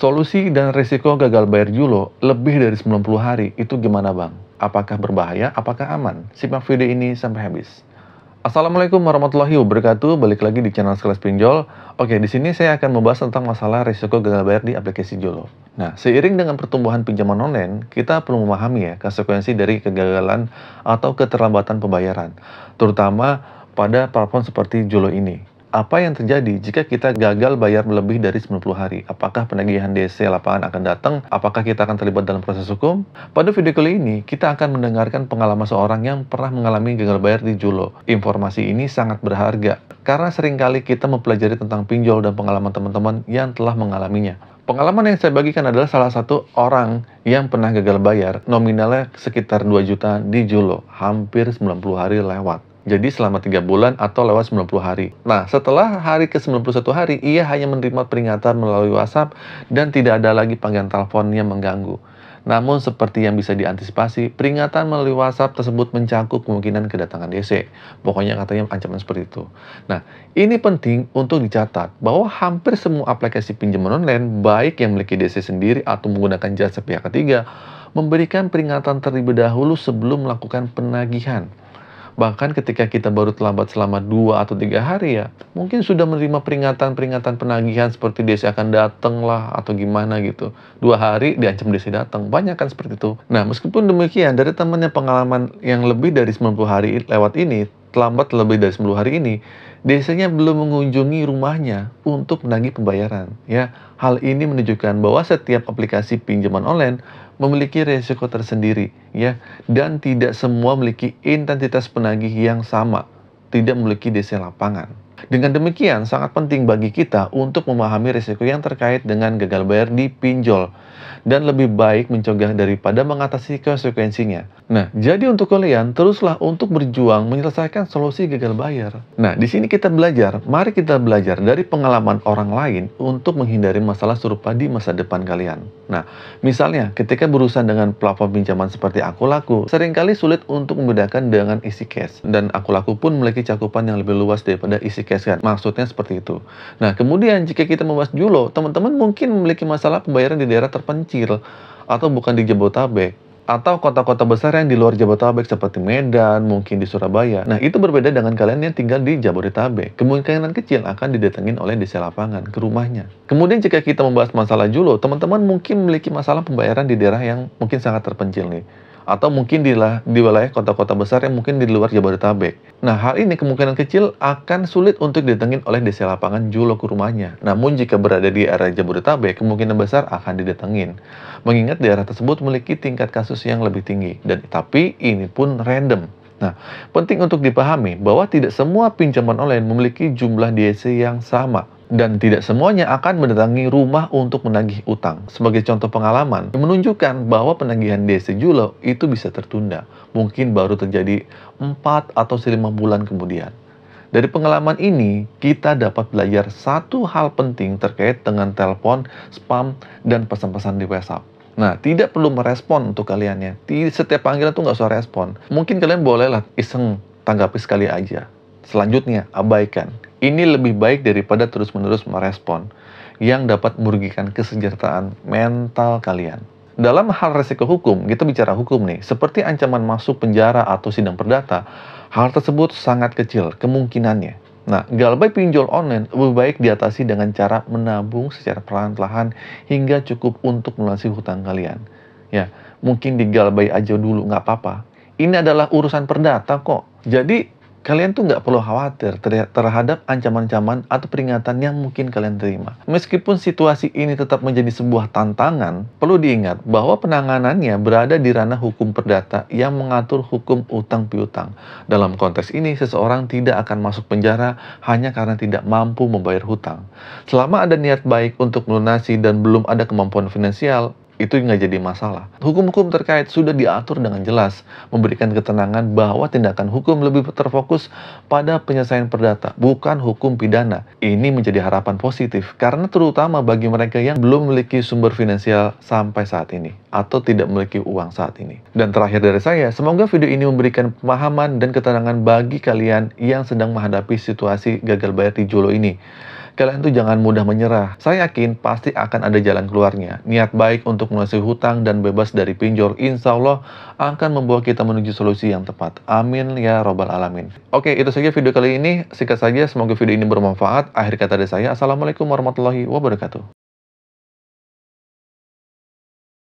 Solusi dan risiko gagal bayar Julo lebih dari 90 hari itu gimana bang? Apakah berbahaya? Apakah aman? Simak video ini sampai habis. Assalamualaikum warahmatullahi wabarakatuh. Balik lagi di channel Sekelas Pinjol. Oke, di sini saya akan membahas tentang masalah risiko gagal bayar di aplikasi Julo. Nah, seiring dengan pertumbuhan pinjaman online, kita perlu memahami ya konsekuensi dari kegagalan atau keterlambatan pembayaran, terutama pada platform seperti Julo ini. Apa yang terjadi jika kita gagal bayar lebih dari 90 hari? Apakah penagihan DC lapangan akan datang? Apakah kita akan terlibat dalam proses hukum? Pada video kali ini, kita akan mendengarkan pengalaman seorang yang pernah mengalami gagal bayar di Julo. Informasi ini sangat berharga, karena seringkali kita mempelajari tentang pinjol dan pengalaman teman-teman yang telah mengalaminya. Pengalaman yang saya bagikan adalah salah satu orang yang pernah gagal bayar, nominalnya sekitar 2 juta di Julo, hampir 90 hari lewat. Jadi selama 3 bulan atau lewat 90 hari. Nah, setelah hari ke-91 hari, ia hanya menerima peringatan melalui WhatsApp dan tidak ada lagi panggilan telepon yang mengganggu. Namun, seperti yang bisa diantisipasi, peringatan melalui WhatsApp tersebut mencakup kemungkinan kedatangan DC. Pokoknya katanya ancaman seperti itu. Nah, ini penting untuk dicatat bahwa hampir semua aplikasi pinjaman online, baik yang memiliki DC sendiri atau menggunakan jasa pihak ketiga, memberikan peringatan terlebih dahulu sebelum melakukan penagihan. Bahkan ketika kita baru terlambat selama 2 atau 3 hari ya, mungkin sudah menerima peringatan-peringatan penagihan seperti DC akan datang lah atau gimana gitu. 2 hari diancam DC datang, banyak kan seperti itu. Nah, meskipun demikian, dari temannya pengalaman yang lebih dari 90 hari lewat ini, terlambat lebih dari 10 hari ini, DC-nya belum mengunjungi rumahnya untuk menagih pembayaran. Ya, hal ini menunjukkan bahwa setiap aplikasi pinjaman online memiliki resiko tersendiri, ya, dan tidak semua memiliki intensitas penagih yang sama, tidak memiliki DC lapangan. Dengan demikian, sangat penting bagi kita untuk memahami resiko yang terkait dengan gagal bayar di pinjol, dan lebih baik mencegah daripada mengatasi konsekuensinya. Nah, jadi untuk kalian, teruslah untuk berjuang menyelesaikan solusi gagal bayar. Nah, di sini kita belajar, mari kita belajar dari pengalaman orang lain untuk menghindari masalah serupa di masa depan kalian. Nah, misalnya ketika berurusan dengan platform pinjaman seperti Akulaku, seringkali sulit untuk membedakan dengan EasyCash. Dan Akulaku pun memiliki cakupan yang lebih luas daripada EasyCash kan. Maksudnya seperti itu. Nah, kemudian jika kita membahas Julo, teman-teman mungkin memiliki masalah pembayaran di daerah terpencil atau bukan di Jabodetabek, atau kota-kota besar yang di luar Jabodetabek seperti Medan, mungkin di Surabaya. Nah, itu berbeda dengan kalian yang tinggal di Jabodetabek. Kemungkinan kecil akan didatengin oleh DC lapangan ke rumahnya. Kemudian jika kita membahas masalah Julo, teman-teman mungkin memiliki masalah pembayaran di daerah yang mungkin sangat terpencil nih. Atau mungkin di wilayah kota-kota besar yang mungkin di luar Jabodetabek. Nah, hal ini kemungkinan kecil akan sulit untuk didatengin oleh DC lapangan Julo ke rumahnya. Namun jika berada di area Jabodetabek, kemungkinan besar akan didatengin. Mengingat daerah tersebut memiliki tingkat kasus yang lebih tinggi. Tapi ini pun random. Nah, penting untuk dipahami bahwa tidak semua pinjaman online memiliki jumlah DC yang sama. Dan tidak semuanya akan mendatangi rumah untuk menagih utang. Sebagai contoh pengalaman, menunjukkan bahwa penagihan DC Julo itu bisa tertunda. Mungkin baru terjadi 4 atau 5 bulan kemudian. Dari pengalaman ini, kita dapat belajar satu hal penting terkait dengan telepon, spam, dan pesan-pesan di WhatsApp. Nah, tidak perlu merespon untuk kalian ya. Setiap panggilan tuh nggak usah respon. Mungkin kalian bolehlah iseng tanggapi sekali aja. Selanjutnya, abaikan. Ini lebih baik daripada terus-menerus merespon yang dapat merugikan kesejahteraan mental kalian. Dalam hal resiko hukum, kita bicara hukum nih, seperti ancaman masuk penjara atau sidang perdata, hal tersebut sangat kecil kemungkinannya. Nah, galbay pinjol online lebih baik diatasi dengan cara menabung secara perlahan-lahan hingga cukup untuk melunasi hutang kalian. Ya, mungkin digalbay aja dulu, nggak apa-apa. Ini adalah urusan perdata kok. Jadi, kalian tuh nggak perlu khawatir terhadap ancaman-ancaman atau peringatan yang mungkin kalian terima. Meskipun situasi ini tetap menjadi sebuah tantangan, perlu diingat bahwa penanganannya berada di ranah hukum perdata yang mengatur hukum utang piutang. Dalam konteks ini, seseorang tidak akan masuk penjara hanya karena tidak mampu membayar hutang. Selama ada niat baik untuk melunasi dan belum ada kemampuan finansial, itu nggak jadi masalah. Hukum-hukum terkait sudah diatur dengan jelas, memberikan ketenangan bahwa tindakan hukum lebih terfokus pada penyelesaian perdata, bukan hukum pidana. Ini menjadi harapan positif, karena terutama bagi mereka yang belum memiliki sumber finansial sampai saat ini, atau tidak memiliki uang saat ini. Dan terakhir dari saya, semoga video ini memberikan pemahaman dan ketenangan bagi kalian yang sedang menghadapi situasi gagal bayar di Julo ini. Kalian tuh jangan mudah menyerah. Saya yakin pasti akan ada jalan keluarnya. Niat baik untuk melunasi hutang dan bebas dari pinjol, insya Allah akan membawa kita menuju solusi yang tepat. Amin ya robbal alamin. Oke, itu saja video kali ini. Singkat saja, semoga video ini bermanfaat. Akhir kata dari saya, Assalamualaikum warahmatullahi wabarakatuh.